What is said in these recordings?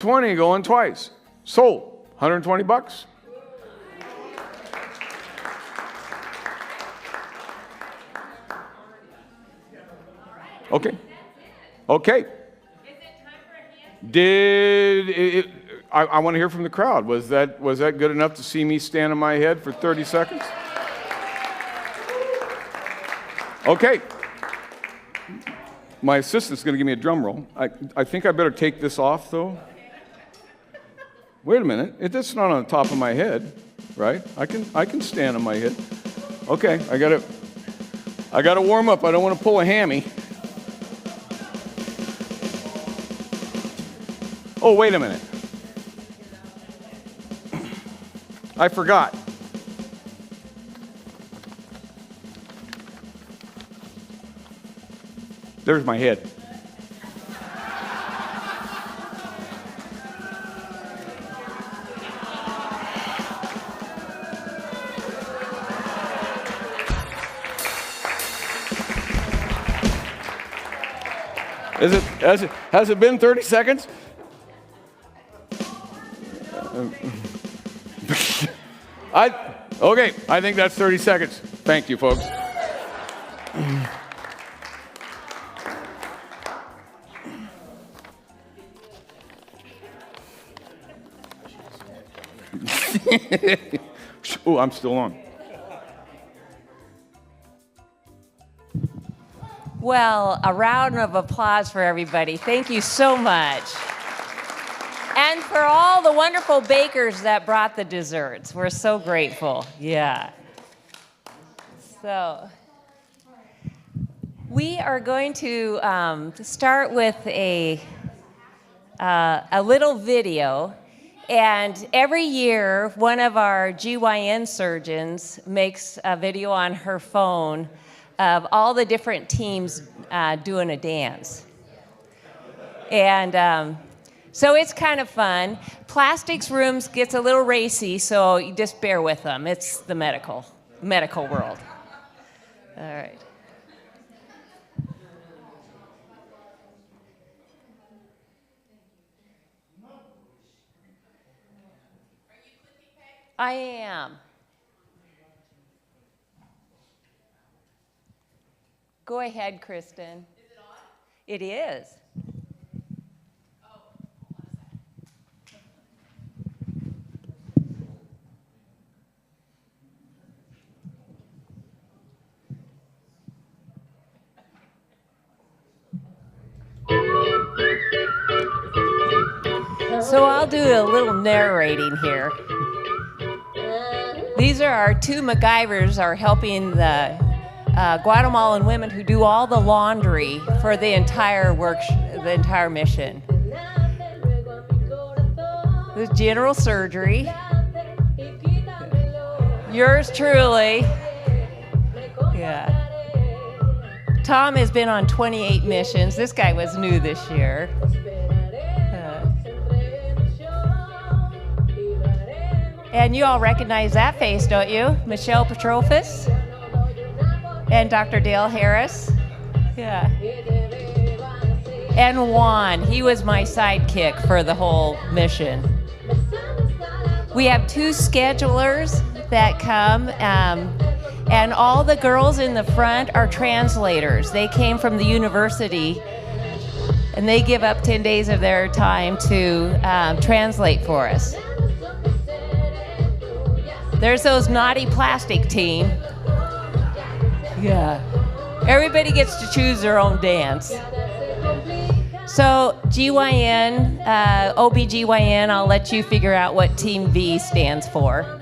120 going twice. Sold. 120 bucks. Okay. Okay. I want to hear from the crowd. Was that good enough to see me stand on my head for 30 seconds? Okay. My assistant's going to give me a drum roll. I think I better take this off, though. Wait a minute. It's not on the top of my head, right? I can stand on my head. Okay, I got to warm up. I don't want to pull a hammy. Oh, wait a minute. I forgot. There's my head. Has it been 30 seconds? Okay, I think that's 30 seconds. Thank you, folks. Oh, I'm still on. Well, a round of applause for everybody. Thank you so much. And for all the wonderful bakers that brought the desserts. We're so grateful. Yeah. So we are going to start with a little video. And every year, one of our GYN surgeons makes a video on her phone of all the different teams doing a dance. And so it's kind of fun. Plastics rooms gets a little racy, so you just bear with them. It's the medical world. All right. I am. Go ahead, Kristen. Is it on? It is. Oh, hold on a second. So I'll do a little narrating here. These are our two MacGyvers are helping the Guatemalan women who do all the laundry for the entire mission. This is general surgery. Yours truly. Yeah. Tom has been on 28 missions. This guy was new this year. And you all recognize that face, don't you? Michelle Petrofis and Dr. Dale Harris. Yeah. And Juan, he was my sidekick for the whole mission. We have two schedulers that come, and all the girls in the front are translators. They came from the university, and they give up 10 days of their time to translate for us. There's those naughty plastic team. Yeah. Everybody gets to choose their own dance. So GYN, OBGYN, I'll let you figure out what Team V stands for.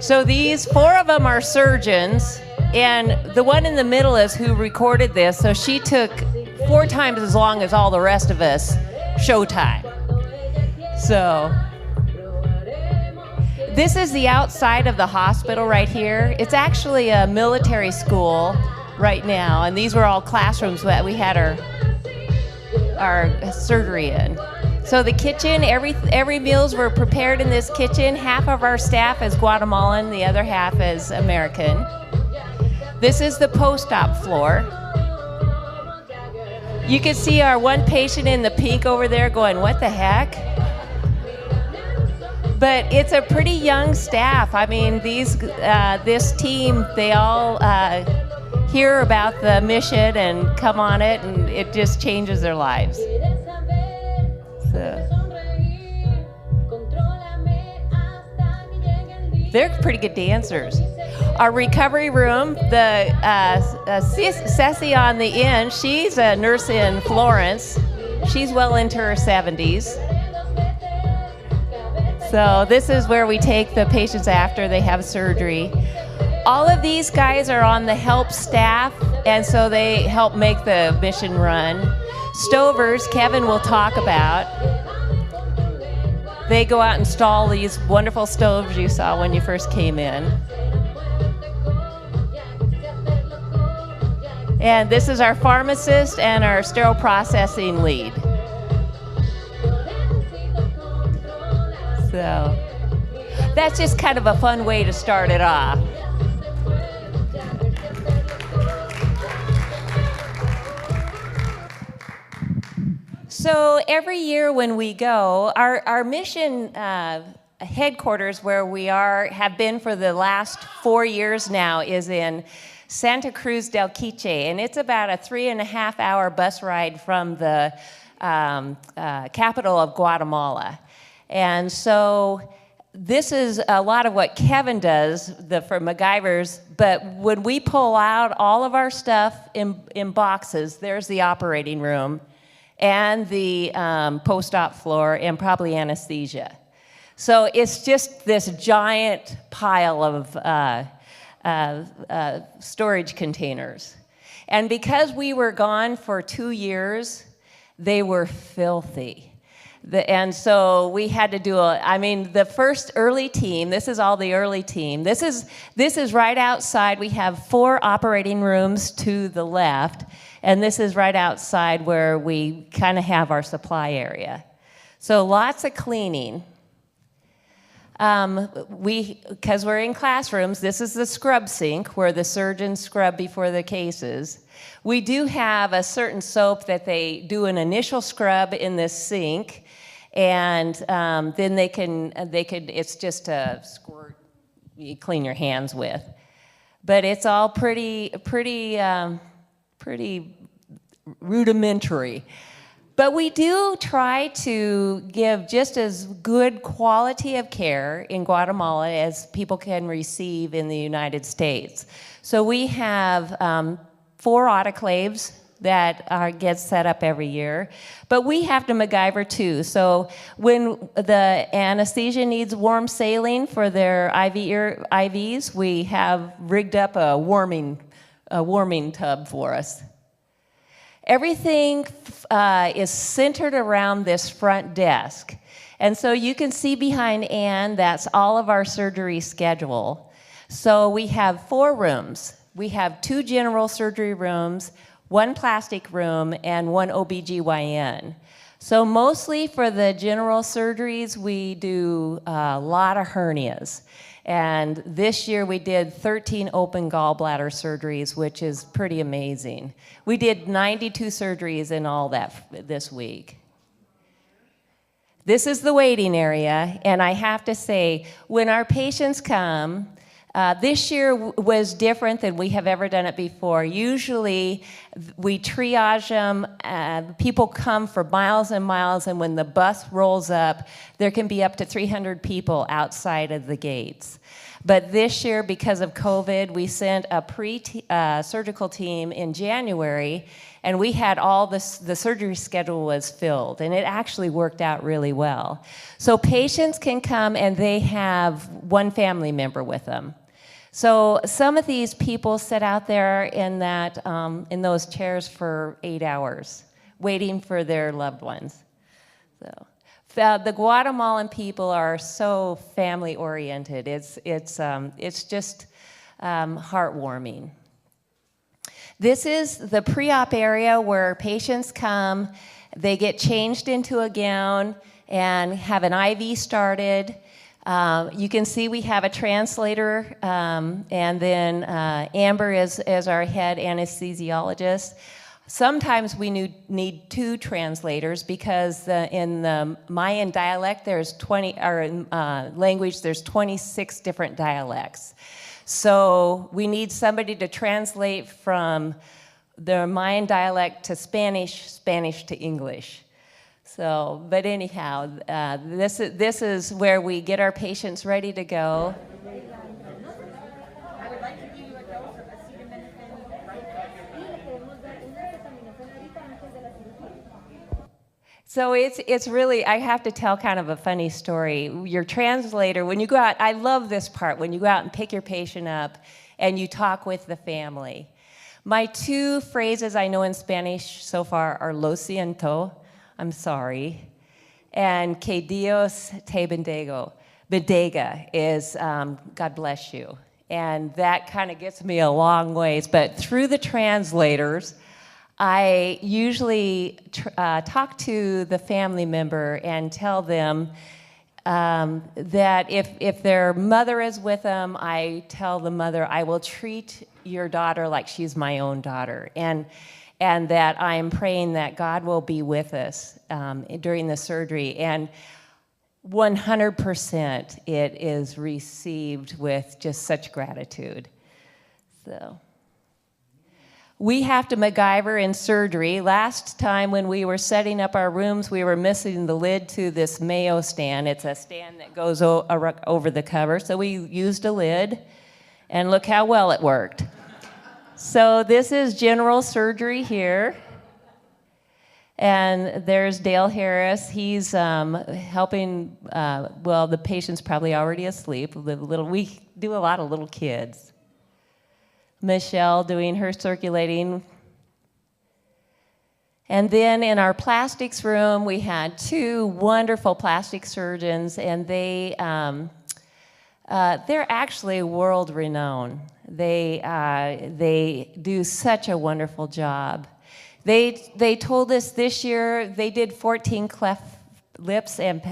So these four of them are surgeons, and the one in the middle is who recorded this, so she took 4 times as long as all the rest of us showtime. So this is the outside of the hospital right here. It's actually a military school right now, and these were all classrooms that we had our surgery in. So the kitchen, every meals were prepared in this kitchen. Half of our staff is Guatemalan, the other half is American. This is the post-op floor. You can see our one patient in the pink over there going, what the heck? But it's a pretty young staff. I mean, this team, they all hear about the mission and come on it, and it just changes their lives. So. They're pretty good dancers. Our recovery room, Ceci on the end, she's a nurse in Florence. She's well into her 70s. So this is where we take the patients after they have surgery. All of these guys are on the help staff, and so they help make the mission run. Stovers, Kevin will talk about. They go out and install these wonderful stoves you saw when you first came in. And this is our pharmacist and our sterile processing lead. So that's just kind of a fun way to start it off. So every year when we go, our mission headquarters where we have been for the last 4 years now is in Santa Cruz del Quiche, and it's about a 3.5-hour bus ride from the capital of Guatemala. And so this is a lot of what Kevin does for MacGyver's, but when we pull out all of our stuff in boxes, there's the operating room and the post-op floor and probably anesthesia. So it's just this giant pile of storage containers. And because we were gone for 2 years, they were filthy. And so we had to do the first early team, this is all the early team. This is right outside. We have 4 operating rooms to the left, and this is right outside where we kind of have our supply area. So lots of cleaning. Because we're in classrooms, this is the scrub sink where the surgeons scrub before the cases. We do have a certain soap that they do an initial scrub in this sink, and then it's just a squirt you clean your hands with. But it's all pretty rudimentary. But we do try to give just as good quality of care in Guatemala as people can receive in the United States. So we have 4 autoclaves that get set up every year, but we have to MacGyver too. So when the anesthesia needs warm saline for their IVs, we have rigged up a warming tub for us. Everything is centered around this front desk. And so you can see behind Ann, that's all of our surgery schedule. So we have 4 rooms. We have 2 general surgery rooms, 1 plastic room, and 1 OBGYN. So mostly for the general surgeries, we do a lot of hernias. And this year we did 13 open gallbladder surgeries, which is pretty amazing. We did 92 surgeries in all this week. This is the waiting area, and I have to say, when our patients come, this year was different than we have ever done it before. Usually we triage them, people come for miles and miles, and when the bus rolls up, there can be up to 300 people outside of the gates. But this year, because of COVID, we sent a pre-surgical team in January, and we had the surgery schedule was filled, and it actually worked out really well. So patients can come and they have 1 family member with them. So some of these people sit out there in those chairs for 8 hours, waiting for their loved ones. So the Guatemalan people are so family-oriented. It's just heartwarming. This is the pre-op area where patients come, they get changed into a gown and have an IV started. You can see we have a translator, and then Amber is our head anesthesiologist. Sometimes we need 2 translators because in the Mayan dialect, there's 20, or in language, there's 26 different dialects. So we need somebody to translate from the Mayan dialect to Spanish, Spanish to English. So, but anyhow, this is where we get our patients ready to go. So it's really, I have to tell kind of a funny story. Your translator, when you go out, I love this part, when you go out and pick your patient up and you talk with the family. My 2 phrases I know in Spanish so far are lo siento, I'm sorry, and que Dios te bendiga. Bendiga is God bless you. And that kind of gets me a long ways, but through the translators, I usually talk to the family member and tell them that if their mother is with them, I tell the mother, I will treat your daughter like she's my own daughter. And that I am praying that God will be with us during the surgery. And 100% it is received with just such gratitude. So. We have to MacGyver in surgery. Last time when we were setting up our rooms, we were missing the lid to this Mayo stand. It's a stand that goes over the cover. So we used a lid, and look how well it worked. So this is general surgery here. And there's Dale Harris. He's helping, well, the patient's probably already asleep. We do a lot of little kids. Michelle doing her circulating. And then in our plastics room, we had 2 wonderful plastic surgeons, and they're actually world renowned. They do such a wonderful job. They told us this year they did 14 cleft lips and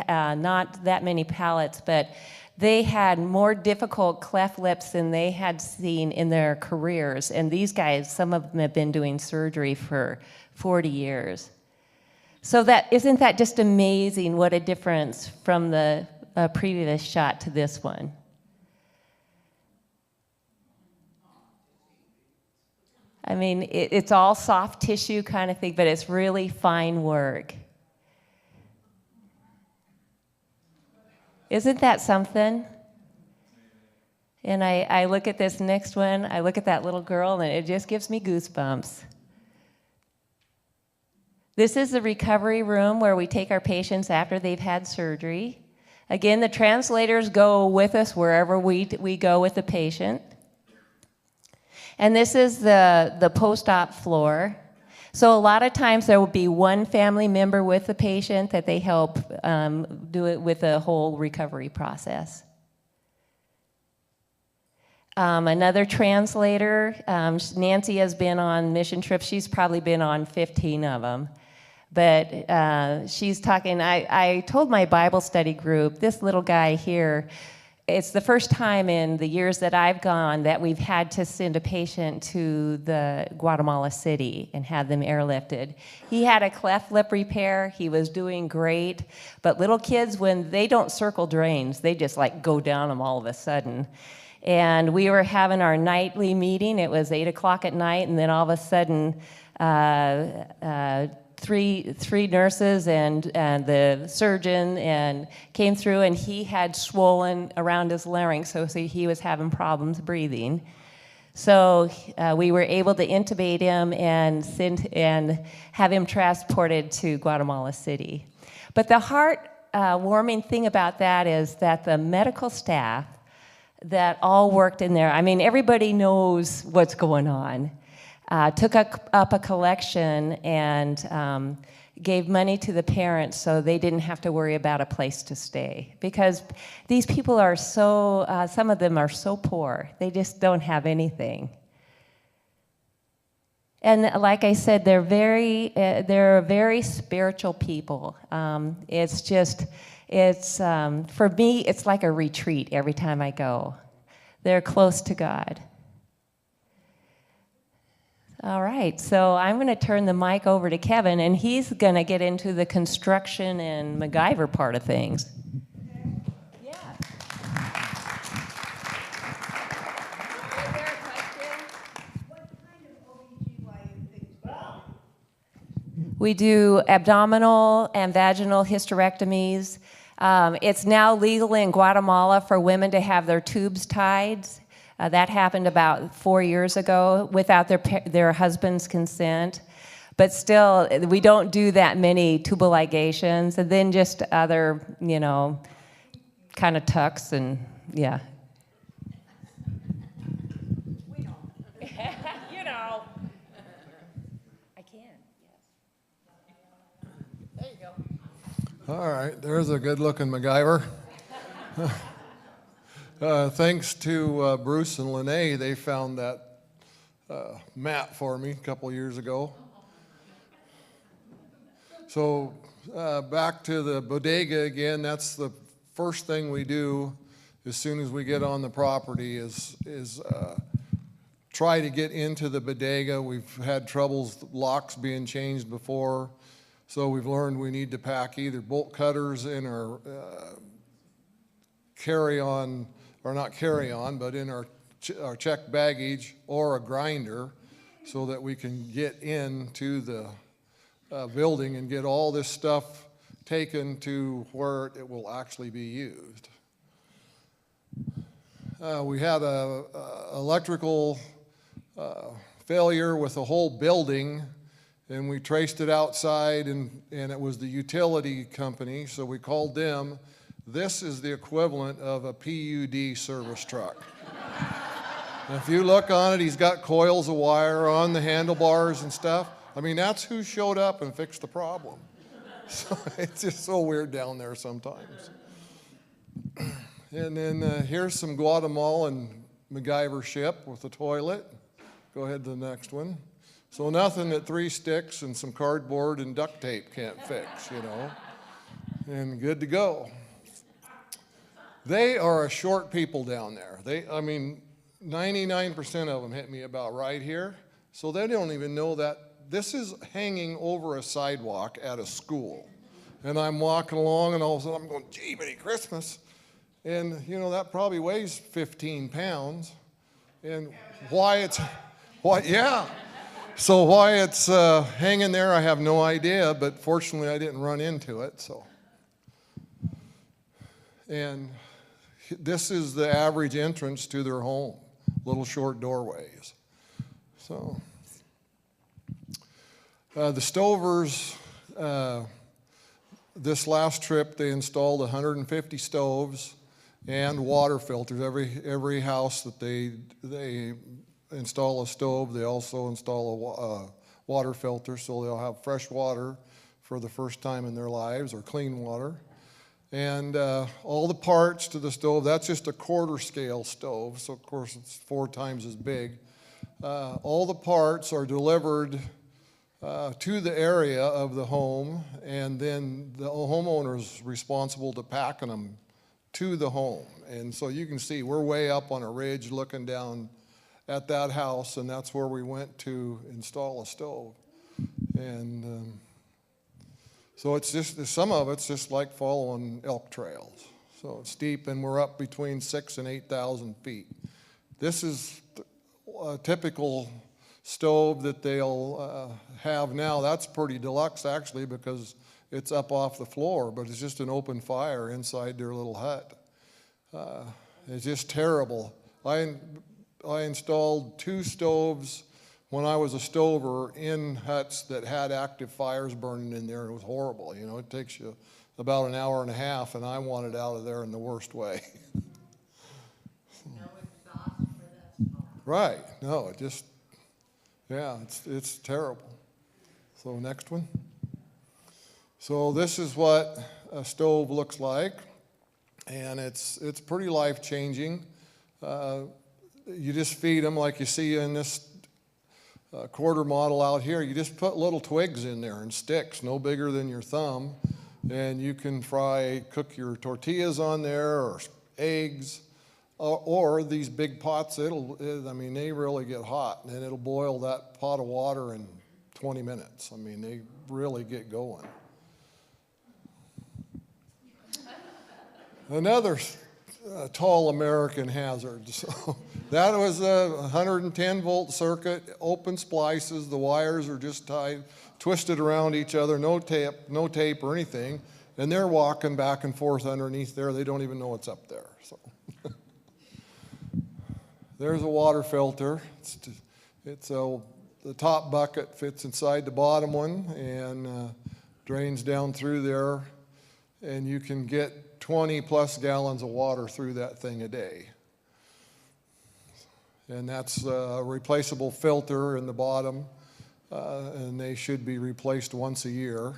not that many palates, but they had more difficult cleft lips than they had seen in their careers. And these guys, some of them have been doing surgery for 40 years. So isn't that just amazing what a difference from the previous shot to this one? I mean, it's all soft tissue kind of thing, but it's really fine work. Isn't that something? And I look at this next one, I look at that little girl, and it just gives me goosebumps. This is the recovery room where we take our patients after they've had surgery. Again, the translators go with us wherever we go with the patient. And this is the post-op floor. So a lot of times there will be one family member with the patient that they help do it with the whole recovery process. Another translator, Nancy has been on mission trips. She's probably been on 15 of them. But she's talking, I told my Bible study group, this little guy here, it's the first time in the years that I've gone that we've had to send a patient to the Guatemala City and have them airlifted. He had a cleft lip repair. He was doing great. But little kids, when they don't circle drains, they just like go down them all of a sudden. And we were having our nightly meeting. It was 8 o'clock at night, and then all of a sudden, three nurses and the surgeon and came through, and he had swollen around his larynx, so he was having problems breathing. So we were able to intubate him and have him transported to Guatemala City. But the heart-warming thing about that is that the medical staff that all worked in there, I mean, everybody knows what's going on. Took up a collection and gave money to the parents so they didn't have to worry about a place to stay. Because these people are so, some of them are so poor, they just don't have anything. And like I said, they're very spiritual people. For me, it's like a retreat every time I go. They're close to God. All right, so I'm going to turn the mic over to Kevin, and he's going to get into the construction and MacGyver part of things. Yeah. Is there a question? What kind of OBGYN things do you do? We do abdominal and vaginal hysterectomies. It's now legal in Guatemala for women to have their tubes tied. That happened about 4 years ago without their husband's consent. But still, we don't do that many tubal ligations, and then just other, kind of tucks and, yeah. We know. I can, yes. There you go. All right, there's a good-looking MacGyver. Thanks to Bruce and Lene, they found that mat for me a couple years ago. So back to the bodega again. That's the first thing we do as soon as we get on the property is try to get into the bodega. We've had troubles, locks being changed before, so we've learned we need to pack either bolt cutters in our carry-on, or not carry-on, but in our checked baggage, or a grinder, so that we can get into the building and get all this stuff taken to where it will actually be used. We had a electrical failure with the whole building, and we traced it outside, and it was the utility company, so we called them. This is the equivalent of a PUD service truck. If you look on it, he's got coils of wire on the handlebars and stuff. I mean, that's who showed up and fixed the problem. So it's just so weird down there sometimes. And then here's some Guatemalan MacGyver ship with a toilet. Go ahead to the next one. So nothing that 3 sticks and some cardboard and duct tape can't fix, and good to go. They are a short people down there. 99% of them hit me about right here, so they don't even know that this is hanging over a sidewalk at a school. And I'm walking along, and all of a sudden I'm going, gee, Merry Christmas. And, that probably weighs 15 pounds. And so why it's hanging there, I have no idea, but fortunately I didn't run into it, so. And this is the average entrance to their home, little short doorways. So, the Stovers, this last trip they installed 150 stoves and water filters. Every house that they install a stove, they also install a water filter, so they'll have fresh water for the first time in their lives, or clean water. And all the parts to the stove, that's just a quarter scale stove, so of course it's 4 times as big. All the parts are delivered to the area of the home, and then the homeowner is responsible to packing them to the home. And so you can see we're way up on a ridge looking down at that house, and that's where we went to install a stove. And so it's just, some of it's just like following elk trails. So it's steep, and we're up between 6,000 and 8,000 feet. This is a typical stove that they'll have now. That's pretty deluxe, actually, because it's up off the floor, but it's just an open fire inside their little hut. It's just terrible. I installed 2 stoves when I was a stover in huts that had active fires burning in there. It was horrible. It takes you about an hour and a half, and I wanted out of there in the worst way. No exhaust for the smoke. Right. No, it's terrible. So next one. So this is what a stove looks like, and it's pretty life-changing. You just feed them like you see in this quarter model out here. You just put little twigs in there and sticks, no bigger than your thumb, and you can cook your tortillas on there, or eggs. or these big pots, I mean, they really get hot, and it'll boil that pot of water in 20 minutes. I mean, they really get going. Another tall American hazard. So that was a 110-volt circuit, open splices. The wires are just twisted around each other, no tape or anything, and they're walking back and forth underneath there. They don't even know what's up there. So there's a water filter. The top bucket fits inside the bottom one and drains down through there, and you can get 20 plus gallons of water through that thing a day. And that's a replaceable filter in the bottom, and they should be replaced once a year.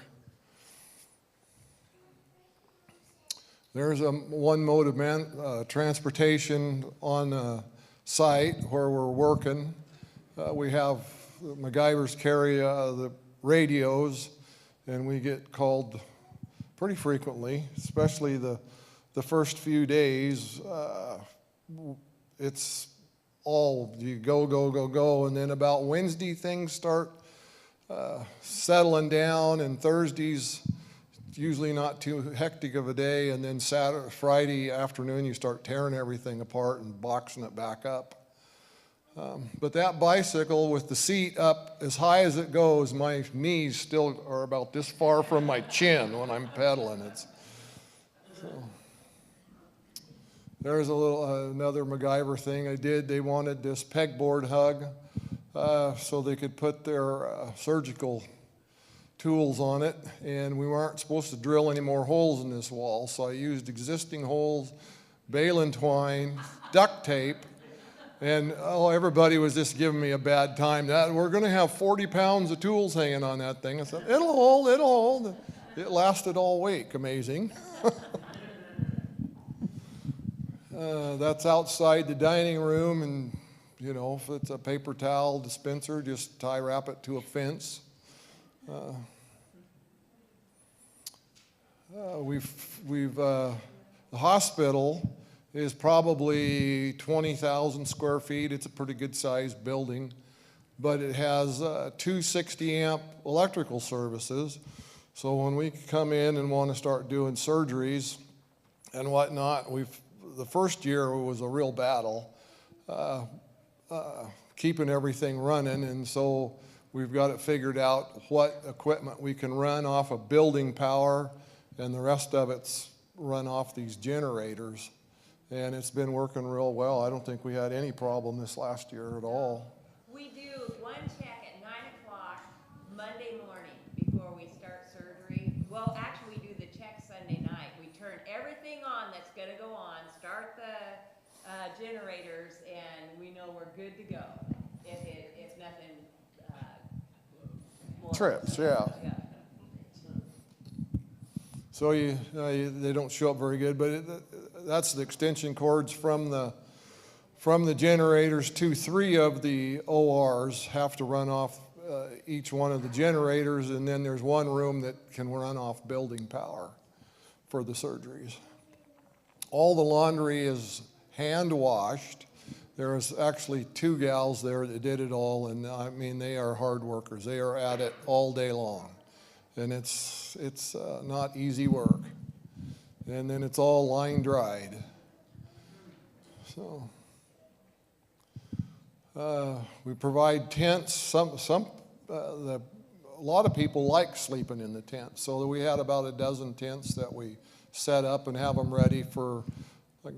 There's one mode of transportation on the site where we're working. We have MacGyvers carry the radios, and we get called pretty frequently, especially the first few days. It's all you go, and then about Wednesday things start settling down, and Thursdays usually not too hectic of a day, and then Friday afternoon you start tearing everything apart and boxing it back up. But that bicycle with the seat up as high as it goes, my knees still are about this far from my chin when I'm pedaling. There's another MacGyver thing I did. They wanted this pegboard hug so they could put their surgical tools on it, and we weren't supposed to drill any more holes in this wall, so I used existing holes, baling twine, duct tape, and everybody was just giving me a bad time. We're going to have 40 pounds of tools hanging on that thing. I said, it'll hold. It lasted all week, amazing. That's outside the dining room, and if it's a paper towel dispenser, just wrap it to a fence. The hospital is probably 20,000 square feet. It's a pretty good sized building, but it has 260 amp electrical services. So when we come in and want to start doing surgeries and whatnot, the first year was a real battle keeping everything running, and so we've got it figured out what equipment we can run off of building power, and the rest of it's run off these generators. And it's been working real well. I don't think we had any problem this last year at all. We do one check at 9 o'clock Monday morning before we start surgery. Well, actually, we do the check Sunday night. We turn everything on that's going to go on, start the generators, and we know we're good to go. If nothing trips, yeah. So they don't show up very good, but that's the extension cords from the generators to 3 of the ORs have to run off each one of the generators, and then there's one room that can run off building power for the surgeries. All the laundry is hand washed. There's actually 2 gals there that did it all, and I mean, they are hard workers. They are at it all day long, and it's not easy work. And then it's all line dried. So we provide tents. A lot of people like sleeping in the tent, so we had about a dozen tents that we set up and have them ready for. Like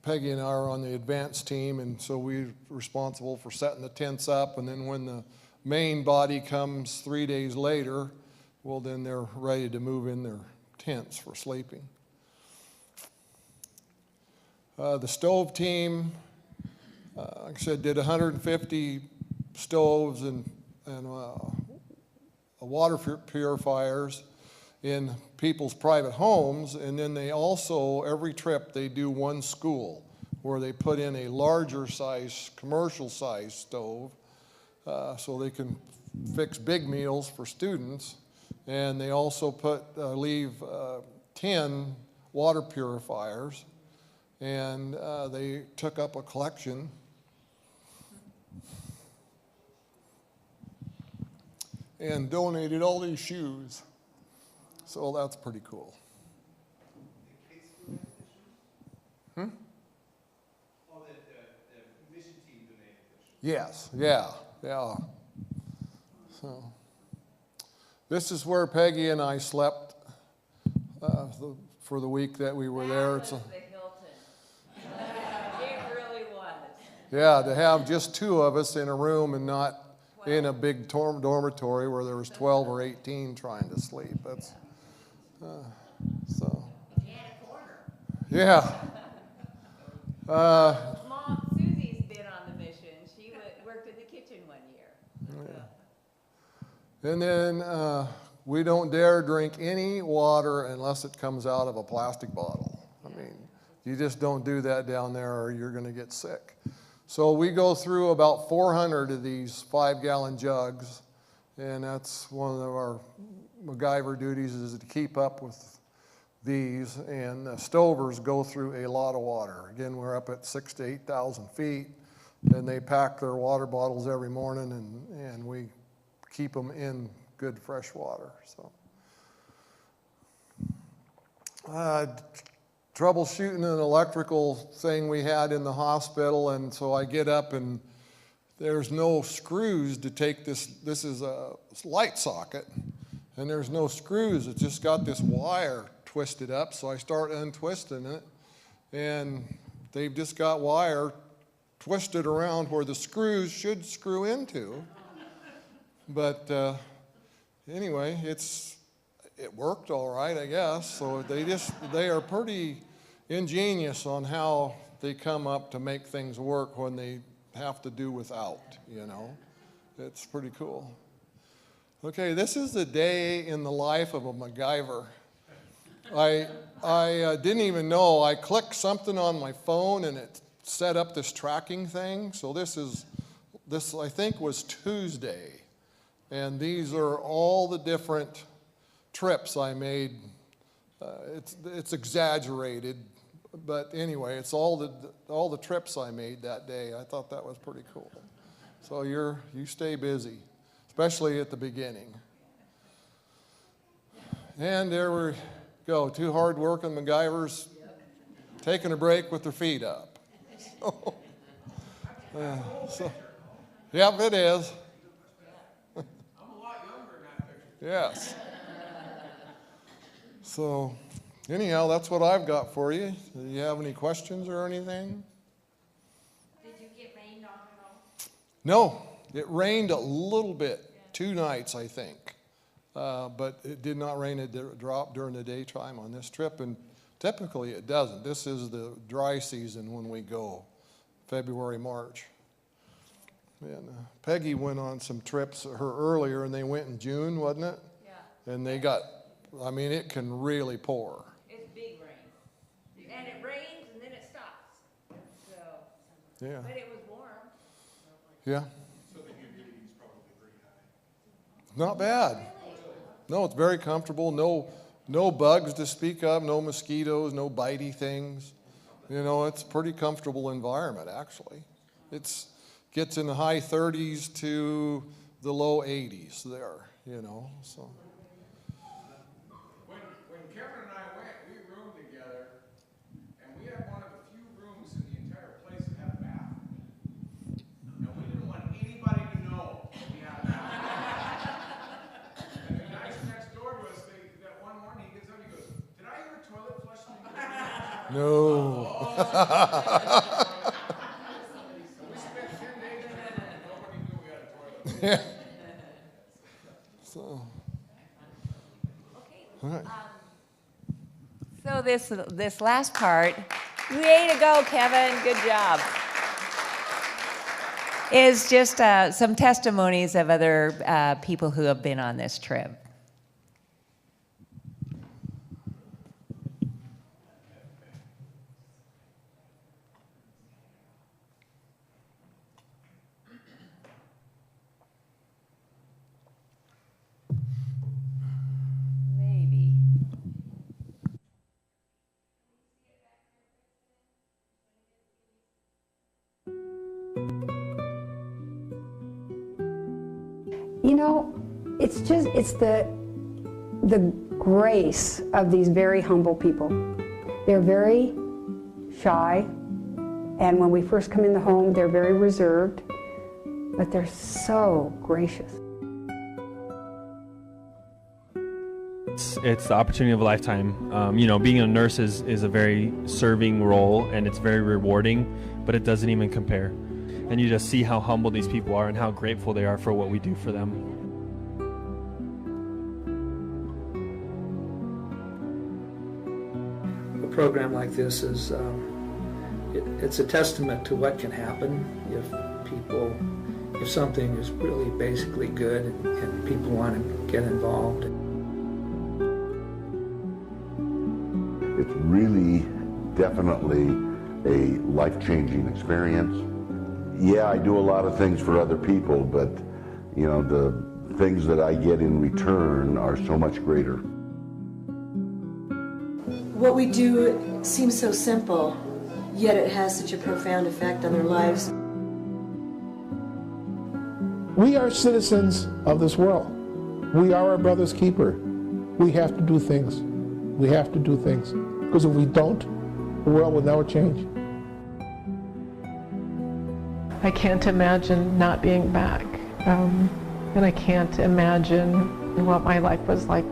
Peggy and I are on the advanced team, and so we're responsible for setting the tents up. And then when the main body comes 3 days later, well, then they're ready to move in their tents for sleeping. The stove team, like I said, did 150 stoves and water purifiers in people's private homes, and then they also, every trip, they do one school where they put in a larger size, commercial size stove so they can fix big meals for students, and they also leave 10 water purifiers. and they took up a collection. And donated all these shoes. So that's pretty cool. Oh, the mission team donated this. Yes, yeah. So this is where Peggy and I slept for the week that we were there. That was the Hilton. It really was. Yeah, to have just two of us in a room and not in a big dormitory where there was 12 or 18 trying to sleep. That's so. You had a corner. Yeah. Mom, Susie's been on the mission. She worked in the kitchen one year. And then we don't dare drink any water unless it comes out of a plastic bottle. I mean, you just don't do that down there or you're going to get sick. So we go through about 400 of these 5-gallon jugs, and that's one of our MacGyver duties is to keep up with these, and the stovers go through a lot of water. Again, we're up at 6,000 to 8,000 feet, and they pack their water bottles every morning, and we keep them in good fresh water. So troubleshooting an electrical thing we had in the hospital, and so I get up and there's no screws to take this. This is a light socket, and there's no screws. It's just got this wire twisted up, so I start untwisting it, and they've just got wire twisted around where the screws should screw into. But anyway, it worked all right, I guess. So they are pretty ingenious on how they come up to make things work when they have to do without, you know. It's pretty cool. Okay, this is the day in the life of a MacGyver. I didn't even know. I clicked something on my phone and it set up this tracking thing. So this I think was Tuesday. And these are all the different trips I made. It's exaggerated, but anyway, it's all the trips I made that day. I thought that was pretty cool. So you stay busy, especially at the beginning. And there we go, two hard-working MacGyvers taking a break with their feet up. Yep, it is. I'm a lot younger in that picture. Yes. So, anyhow, that's what I've got for you. Do you have any questions or anything? Did you get rained on at all? No, it rained a little bit, 2 nights, I think. But it did not rain a drop during the daytime on this trip, and typically it doesn't. This is the dry season when we go, February, March. And Peggy went on some trips earlier, and they went in June, wasn't it? Yeah. And they got, I mean, it can really pour. It's big rain. And it rains and then it stops. So, Yeah. but it was warm. Yeah. So the humidity is probably pretty high. Not bad. No, it's very comfortable. No bugs to speak of, no mosquitoes, no bitey things. You know, it's a pretty comfortable environment, actually. It gets in the high 30s to the low 80s there, you know, so. When Kevin and I went, we roomed together, and we had one of the few rooms in the entire place that had a bathroom. And we didn't want anybody to know that we had a bathroom. And the guys next door to us, that one morning, he gets up, he goes, "Did I hear a toilet flushing?" No. We spent 10 days there, and nobody knew we had a toilet. Yeah. So, Okay. all right. So this last part, way to go, Kevin. Good job. Is just some testimonies of other people who have been on this trip. Maybe. You know, it's the grace of these very humble people. They're very shy, and when we first come in the home, they're very reserved, but they're so gracious. It's the opportunity of a lifetime. You know, being a nurse is a very serving role, and it's very rewarding, but it doesn't even compare. And you just see how humble these people are and how grateful they are for what we do for them. A program like this is, it's a testament to what can happen if something is really basically good and people want to get involved. It's really definitely a life-changing experience. Yeah, I do a lot of things for other people, but you know, the things that I get in return are so much greater. What we do seems so simple, yet it has such a profound effect on their lives. We are citizens of this world. We are our brother's keeper. We have to do things. We have to do things. Because if we don't, the world will never change. I can't imagine not being back. And I can't imagine what my life was like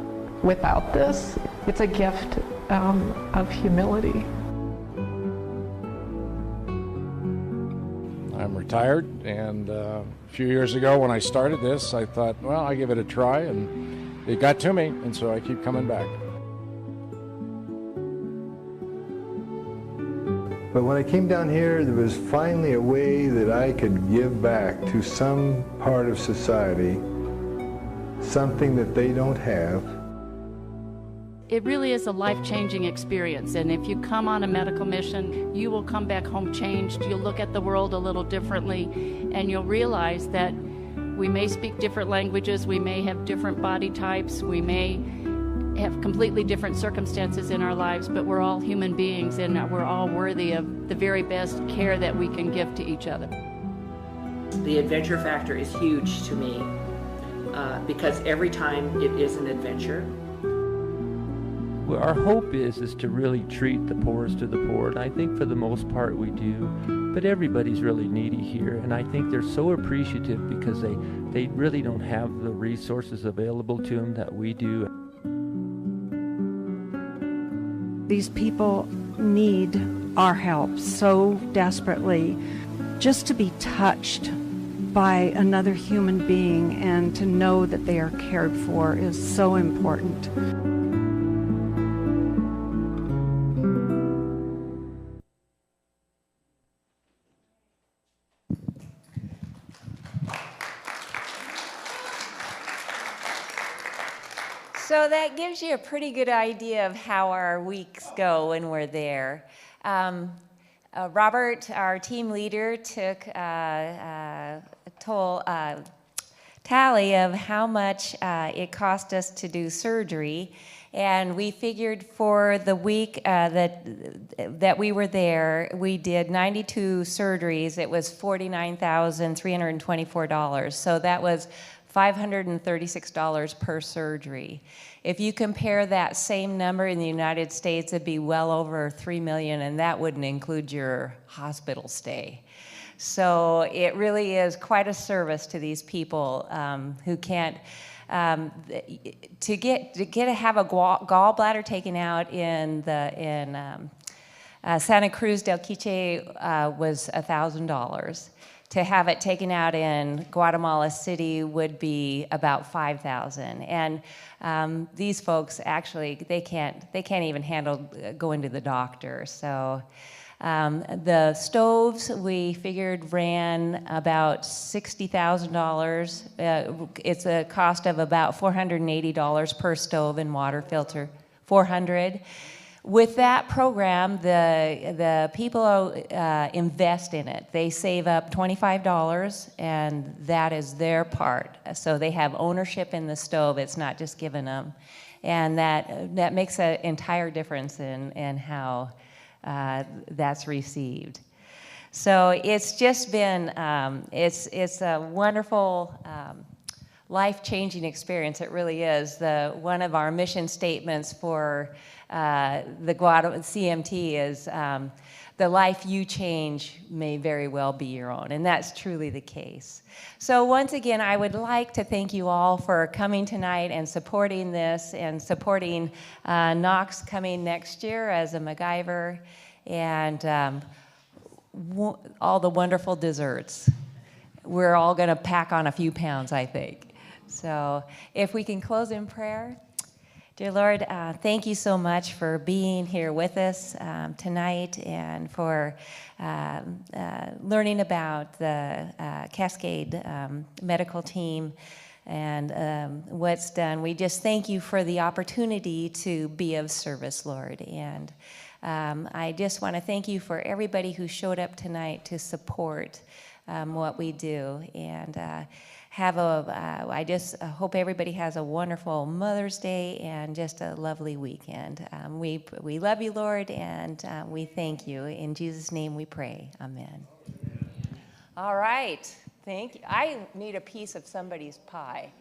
without this. It's a gift of humility. I'm retired, and a few years ago when I started this, I thought, well, I'll give it a try, and it got to me, and so I keep coming back. But when I came down here, there was finally a way that I could give back to some part of society, something that they don't have. It really is a life-changing experience, and if you come on a medical mission, you will come back home changed. You'll look at the world a little differently, and you'll realize that we may speak different languages, we may have different body types, we may have completely different circumstances in our lives, but we're all human beings and we're all worthy of the very best care that we can give to each other. The adventure factor is huge to me because every time it is an adventure. Well, our hope is to really treat the poorest of the poor, and I think for the most part we do, but everybody's really needy here, and I think they're so appreciative because they really don't have the resources available to them that we do. These people need our help so desperately. Just to be touched by another human being and to know that they are cared for is so important. So that gives you a pretty good idea of how our weeks go when we're there. Robert, our team leader, took a tally of how much it cost us to do surgery, and we figured for the week that we were there, we did 92 surgeries. It was $49,324. So that was $536 per surgery. If you compare that same number in the United States, it'd be well over $3 million, and that wouldn't include your hospital stay. So it really is quite a service to these people who can't, have a gallbladder taken out in Santa Cruz del Quiche was $1,000. To have it taken out in Guatemala City would be about $5,000. And these folks actually, they can't even handle going to the doctor. So the stoves, we figured, ran about $60,000. It's a cost of about $480 per stove and water filter, $400. With that program, the people invest in it. They save up $25, and that is their part. So they have ownership in the stove. It's not just given them. And that makes an entire difference in how that's received. So it's just been, it's a wonderful, life-changing experience. It really is. One of our mission statements for the Guatemala CMT is, the life you change may very well be your own, and that's truly the case. So once again, I would like to thank you all for coming tonight and supporting this and supporting Knox coming next year as a MacGyver, and all the wonderful desserts. We're all going to pack on a few pounds, I think. So if we can close in prayer. Dear Lord, thank you so much for being here with us tonight and for learning about the Cascade Medical Team and what's done. We just thank you for the opportunity to be of service, Lord. And I just want to thank you for everybody who showed up tonight to support what we do. And I just hope everybody has a wonderful Mother's Day and just a lovely weekend. We love you, Lord, and we thank you. In Jesus' name we pray. Amen. All right. Thank you. I need a piece of somebody's pie.